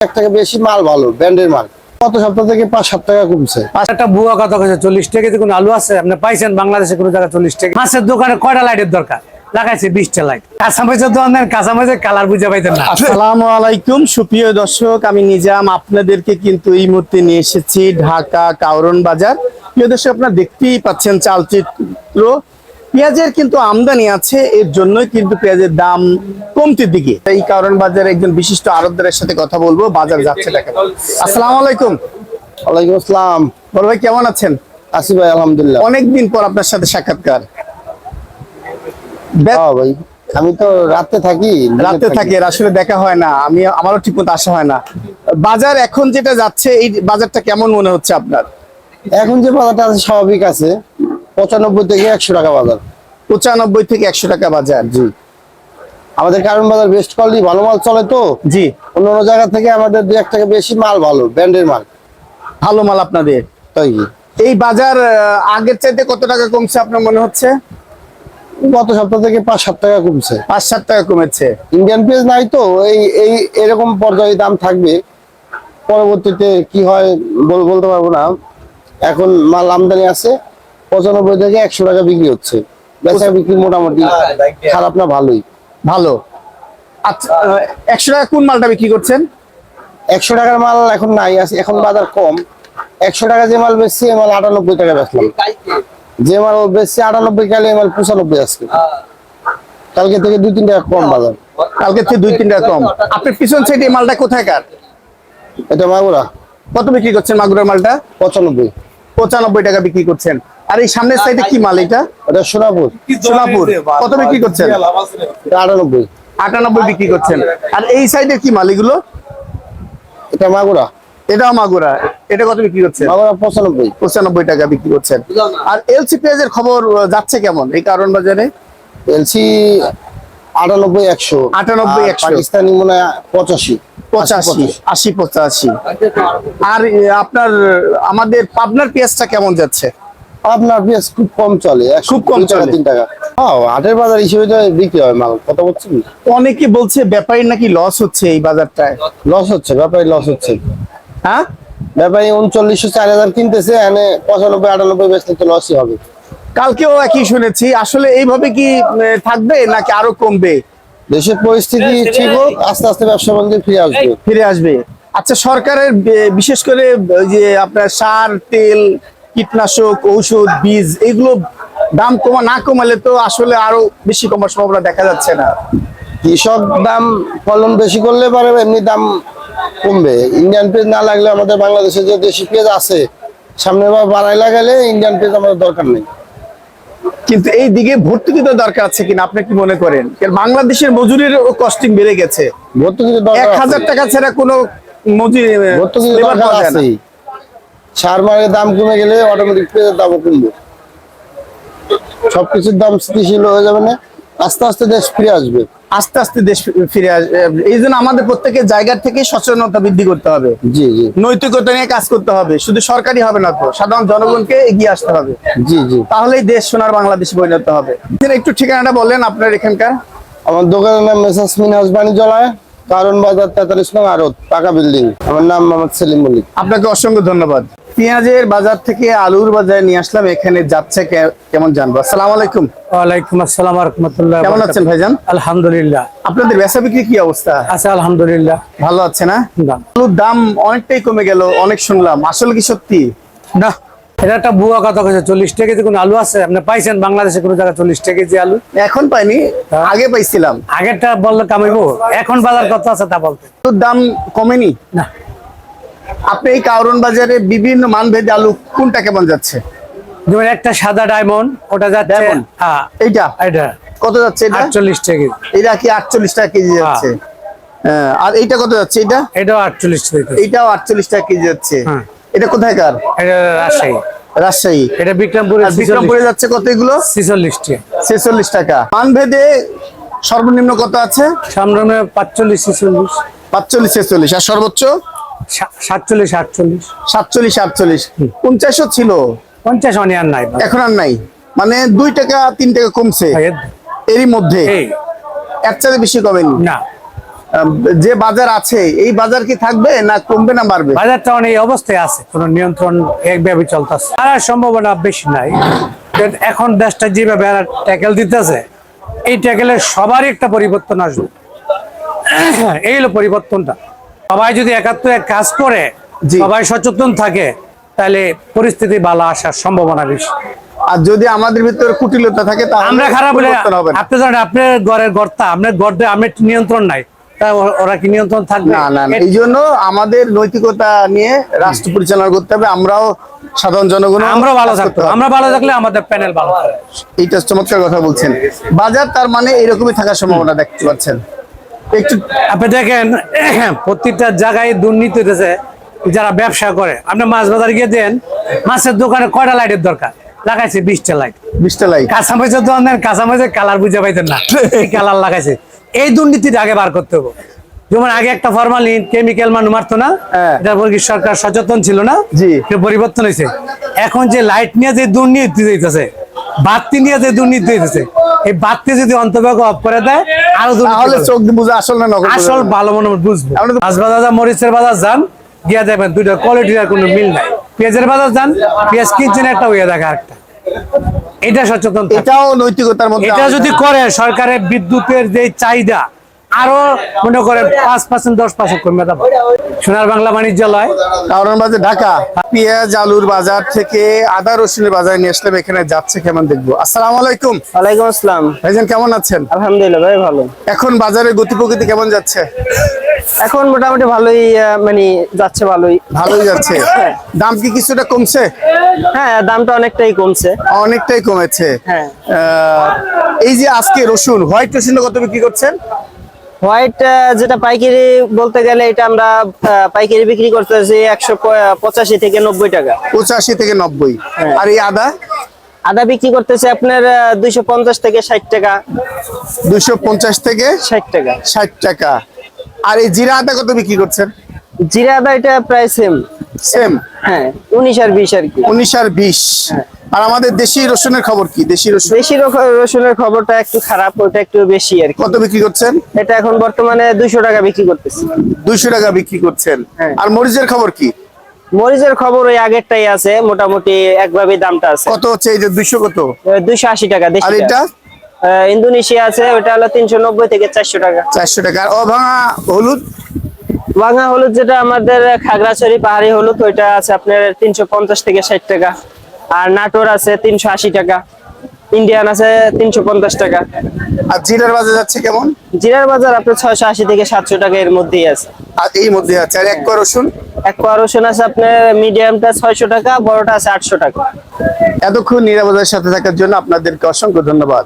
টাকা বেশি মাল ভালো ব্র্যান্ডের মাল গত সপ্তাহ থেকে 5-7 টাকা কমছে। একটা বুয়া কথা কইছে 40 টাকা দিয়ে কোন আলু আছে আপনি পাইছেন বাংলাদেশে কোন জায়গা 40 টাকা? মাছের দোকানে কয়টা লাইটের দরকার? লাগাইছে 20টা লাইট। কাঁচামরিচের দোকানের কাঁচামরিচের কালার বুঝে পাইতেন না। আসসালামু আলাইকুম সুপ্রিয় দর্শক, আমি নিজাম আপনাদেরকে কিন্তু এই মুহূর্তে নিয়ে এসেছি ঢাকা কাউরন বাজার। প্রিয় দর্শক, আপনারা দেখতেই পাচ্ছেন চালচিত্র। পেঁয়াজের কিন্তু আমদানি আছে, এর জন্যই কিন্তু পেঁয়াজের দাম কমতির দিকে। এই কাউরন বাজারে একজন বিশিষ্ট আড়তদারের সাথে কথা বলবো, বাজার যাচ্ছে টাকা। আসসালামু আলাইকুম। ওয়ালাইকুম আসসালাম। বড় ভাই কেমন আছেন? আসি ভাই আলহামদুলিল্লাহ। অনেকদিন পর আপনার সাথে সাক্ষাৎকার। ভাই আমি তো রাতে থাকি আর আসলে দেখা হয় না, আমারও ঠিক মতো আসা হয় না। বাজার এখন যেটা যাচ্ছে, এই বাজারটা কেমন মনে হচ্ছে আপনার? এখন যে বাজারটা আছে স্বাভাবিক আছে, 95 থেকে 100 টাকা বাজার। 95 থেকে 100 টাকা বাজার। জি, আমাদের কারণ বাজার বেস্ট কোয়ালিটি ভালো মাল চলে তো। জি, অন্য জায়গা থেকে আমাদের 2-1 টাকা বেশি মাল ভালো ব্র্যান্ডের মাল। ভালো মাল আপনাদের। তাই এই বাজার আগের চাইতে কত টাকা কমছে আপনার মনে হচ্ছে? গত সপ্তাহ থেকে 5-7 টাকা কমছে। 5-7 টাকা কমেছে। ইন্ডিয়ান পেঁয়াজ নাই তো, এই এরকম পর্যায়ে দাম থাকবে। পরবর্তীতে কি হয় বলতে পারবো না। এখন মাল আমদানি আছে, 95 থেকে 100 টাকা বিক্রি হচ্ছে। বেচা বিক্রি মোটামুটি খারাপ না, ভালোই। ভালো। আচ্ছা, 100 টাকা কোন মালটা বিক্রি করছেন? 100 টাকার মাল এখন নাই, আছে এখন বাজার কম। 100 টাকা যে মাল বেচছি এই মাল 98 টাকা বেচলাম। যে মাল বেচছি 98, কালে এই মাল 95 আজকে। কালকে থেকে 2-3 টাকা কম বাজার। কালকে থেকে 2-3 টাকা কম। আপনার পিছন সাইডে এই মালটা কোথায়কার? এটা মাগুরা। কত বিক্রি করছেন মাগুরার মালটা? 95 টাকা বিক্রি করছেন। আর এই সামনের সাইডে কি মাল এটা? এটা সোনাপুর। কত বিক্রি করছেন? 98 বিক্রি করছেন। আর এই সাইডে কি মাল এগুলো? এটা মাগুরা। এটাও মাগুরা। এটা কত বিক্রি করছেন? মাগুরা 95 টাকা বিক্রি করছেন। আর এলসি পেঁয়াজের খবর যাচ্ছে কেমন এই কারণ বাজারে? এলসি 98-100। পাকিস্তানি মনে হয় 85। আর আপনার আমাদের পাবনার পেঁয়াজটা কেমন যাচ্ছে? আপনার পেঁয়াজ খুব কম চলে, খুব কম চলে। 3 টাকা। হাটের বাজার হিসেবে বিক্রি হয় মাল। কত বলছেন? অনেকে বলছে ব্যাপারী নাকি লস হচ্ছে এই বাজারটায়। লস হচ্ছে, ব্যাপারী লস হচ্ছে। হ্যাঁ, ব্যাপারী 3900-4000 কিনতেছে, এনে 95-98 বেচলে তো লসই হবে। কালকেও একই শুনেছি। আসলে এইভাবে কি থাকবে নাকি আরো কমবে? দেশের পরিস্থিতি ঠিক হোক, আস্তে আস্তে ব্যবসা বাণিজ্য ফিরে আসবে। আচ্ছা, সরকারের বিশেষ করে যে আপনার সার, তেল, কীটনাশক, ঔষধ, বীজ এগুলো দাম না কমালে তো আসলে আরো বেশি কমার সম্ভাবনা দেখা যাচ্ছে না। কৃষক দাম ফলন বেশি করলে পারে এমনি দাম কমবে। ইন্ডিয়ান পেঁয়াজ না লাগলে আমাদের বাংলাদেশে যে দেশি পেঁয়াজ আছে, সামনে বার বাড়াই লাগালে ইন্ডিয়ান পেঁয়াজ আমাদের দরকার নেই। কিন্তু এই দিকে ভর্তুকি তো দরকার আছে কিনা আপনি কি মনে করেন? বাংলাদেশের মজুরির কস্টিং বেড়ে গেছে। ভর্তুকি 1000 টাকা ছাড়া কোনো মজুরি আছে। সার মারের দাম কমে গেলে অটোমেটিক পেঁয়াজের দামও কমবে। সবকিছুর দাম স্থিতিশীল হয়ে যাবে না, আস্তে আস্তে দেশ ফিরে আসবে। আস্তে আস্তে দেশ ফিরে আসবে। এই জন্য আমাদের প্রত্যেকের জায়গা থেকে সচেতনতা বৃদ্ধি করতে হবে। জি, নৈতিকতা নিয়ে কাজ করতে হবে। শুধু সরকারি হবে না তো, সাধারণ জনগণকে এগিয়ে আসতে হবে। জি, তাহলেই দেশ সোনার বাংলাদেশ পরিণত হবে। একটু ঠিকানাটা বললেন আপনার এখানকার। আমার দোকানের নাম মেসার্স মিনহাজ বাণিজ্যালয়, কারণ বাজার 43 নং আড়ত, পাকা বিল্ডিং। আমার নাম মোহাম্মদ সেলিম মল্লিক। আপনাকে অসংখ্য ধন্যবাদ। পেঁয়াজের বাজার থেকে আলুর বাজারে নিয়ে আসলাম, এখানে যাচ্ছে কেমন জানবো। আসসালামু আলাইকুম। ওয়ালাইকুম আসসালাম ওয়া রাহমাতুল্লাহ। কেমন আছেন ভাইজান? আলহামদুলিল্লাহ। আপনাদের বেচা বিক্রি কি অবস্থা? আছে আলহামদুলিল্লাহ, ভালো আছে না? আলুর দাম অনেকটাই কমে গেল, অনেক শুনলাম। আসলে কি সত্যি? না, এটা একটা বুয়া কথা কইছে 40 টাকা দিয়ে কোন আলু আছে আপনি পাইছেন বাংলাদেশে কোন জায়গা 40 টাকা কেজি আলু? এখন পাইনি, আগে পাইছিলাম। আগেরটা বললে কামাইবো, এখন বাজার কত আছে তা বলতে। আলুর দাম কমেনি না। আপনি এই কাউরন বাজারে বিভিন্ন মানভেদে আলু কোনটা কেমন যাচ্ছে? যেমন একটা সাদা ডায়মন্ড, ওটা যাচ্ছে হ্যাঁ এইটা এটা কত যাচ্ছে? এটা 48 টাকা। এটা কি 48 টাকা কেজি যাচ্ছে? হ্যাঁ। আর এইটা কত যাচ্ছে? এটাও 48 টাকা। এইটাও 48 টাকা কেজি যাচ্ছে। হ্যাঁ। এটা কোথায়কার? এটা রাজশাহী। এটা বিক্রমপুরে। বিক্রমপুরে যাচ্ছে কত এগুলো? 46 টাকা। 46 টাকা। মানভেদে সর্বনিম্ন কত আছে? সামনে 45 46 46 আর সর্বোচ্চ 47 48 47 50ও ছিল। 50 মানে আর নাই, এখন আর নাই, মানে 2 টাকা 3 টাকা কমছে এরই মধ্যে। এর চাইতে বেশি কমেনি না। যে বাজার আছে এই বাজার কি থাকবে না কমবে না বাড়বে? বাজারটা অনেক অবস্থায় আছে, কোনো নিয়ন্ত্রণ একভাবে চলতেছে, আর সম্ভাবনা বেশি নাই। কারণ এখন দেশটা যেভাবে ট্যাকেল দিতেছে, এই ট্যাকেলের সবারই একটা পরিবর্তন আসবে। এই হলো পরিবর্তনটা। সবাই যদি একাত্তরে কাজ করে, জি। সবাই সচেতন থাকে, তাহলে পরিস্থিতি ভালো আসার সম্ভাবনা বেশি। আর যদি আমাদের ভিতরে কুটিলতা থাকে তাহলে আমরা খারাপ বলে পরিবর্তন হবে না। আপনি জানেন, আপনার ঘরের গর্তা, আপনার গর্তে আমি নিয়ন্ত্রণ নাই, তা ওরা কি নিয়ন্ত্রণ থাকবে? না না না, এই জন্য আমাদের নৈতিকতা নিয়ে রাষ্ট্র পরিচালনা করতে হবে। আমরাও সাধারণ জনগণ আমরা ভালো থাকবো, আমরা ভালো থাকলে আমাদের প্যানেল ভালো থাকবে। এইটা চমৎকার কথা বলছেন। বাজার তার মানে এরকমই থাকার সম্ভাবনা দেখতে পাচ্ছেন। একটু আপনি দেখেন, প্রত্যেকটা জায়গায় দুর্নীতি হইতেছে। যারা ব্যবসা করে, আপনি মাছ বাজার গিয়ে দেন, মাছের দোকানে কয়টা লাইটের দরকার, লাগাইছে 20টা লাইট। 20টা লাইট। কাঁচামরিচের দোকান দেন, কাঁচামরিচের কালার বুঝে পাইতেন না, এই কালার লাগাইছে। এই দুর্নীতিটা আগে বার করতে হবে। যেমন আগে একটা ফরমালিন কেমিক্যাল মানুষ মারতো না, হ্যাঁ। এটার উপর কি সরকার সচেতন ছিল না? জি। এটা পরিবর্তন হয়েছে। এখন যে লাইট নিয়ে যে দুর্নীতি হইতেছে, বাতি নিয়ে যে দুর্নীতি হইতেছে, এই বাতি যদি অন্তর্ভাগ অফ করে দেয়, আরো দুর্নীতি তাহলে হবে। চোখ দিয়ে বুঝে আসল না নকল বোঝা আসল যাবে। ভালো মনে বুঝবো। আমরা তো- মাছ বাজার যা, মরিচের বাজার যান, গিয়া দেখবেন দুইটা কোয়ালিটির কোনো মিল নাই। পেঁয়াজের বাজার যান, পেঁয়াজ কিনছেন একটা, হইয়া দেখা একটা। এটা সচেতন থাকতে হবে। এটাও নৈতিকতার মধ্যে এটা যদি করে, সরকারের বিদ্যুতের যে চাহিদা আরো মনে করেন 5% 10% কমে যাবে। সোনার বাংলা বাণিজ্যালয় কারণ বাজার ঢাকা পেঁয়াজ আলুর বাজার থেকে আদা রসুনের বাজারে নিয়ে আসলাম, এখানে যাচ্ছে কেমন দেখবো। আসসালামু আলাইকুম। ওয়ালাইকুম আসসালাম। ভাইজান কেমন আছেন? আলহামদুলিল্লাহ ভাই ভালো। এখন বাজারের গতি প্রকৃতি কেমন যাচ্ছে? এখন মোটামুটি ভালোই মানে যাচ্ছে ভালোই। ভালোই যাচ্ছে। দাম কি কিছুটা কমছে? হ্যাঁ, দামটা অনেকটাই কমছে। অনেকটাই কমেছে। হ্যাঁ। এই যে আজকে রসুন, হোয়াইট রসুন কত বিক্রি করছেন? হোয়াইট যেটা পাইকারি বলতে গেলে এটা আমরা পাইকারি বিক্রি করতেছি 185 থেকে 90 টাকা। 85 থেকে 90। হ্যাঁ। আর এই আদা? আদা বিক্রি করতেছে আপনার 250 থেকে 60 টাকা। 250 থেকে 60 টাকা। 60 টাকা। আর এই জিরা আদা কত বিক্রি করছেন? জিরা আদা এটা প্রায় সেম। সেম। হ্যাঁ, 19 আর 20 আর কি। 19 আর 20। আর আমাদের দেশি রসুনের খবর কি? দেশি রসুন দেশি রসুনের খবরটা একটু খারাপ, ওটা একটু বেশি আর কি। কত বিক্রি করছেন? এটা এখন বর্তমানে 200 টাকা বিক্রি করতেছি। 200 টাকা বিক্রি করছেন। হ্যাঁ। আর মরিচের খবর কি? মরিচের খবর ওই আগেরটাই আছে, মোটামুটি একভাবেই দামটা আছে। কত হচ্ছে এই যে 200 কত? 280 টাকা আর দেশি। এটা ইন্দোনেশিয়া আছে, ওটা হলো 390 থেকে 400 টাকা। 400 টাকা। আর অভাঙা হলুদ? ভাঙা হলুদ যেটা আমাদের খাগড়াছড়ি পাহাড়ি হলুদ, ওইটা আছে আপনার 350 থেকে 60 টাকা। আর নাটোর আছে 380 টাকা। ইন্ডিয়ান আছে 350 টাকা। আর জিরার বাজার যাচ্ছে কেমন? জিরার বাজার আপনার 680 থেকে 700 টাকা এর মধ্যেই আছে। আর এই মধ্যে আছে। আর এক কোয়া রসুন? এক কোয়া রসুন আছে আপনার মিডিয়ামটা 600 টাকা, বড়টা আছে 800 টাকা। এতক্ষণ নিরাপদের সাথে থাকার জন্য আপনাদেরকে অসংখ্য ধন্যবাদ।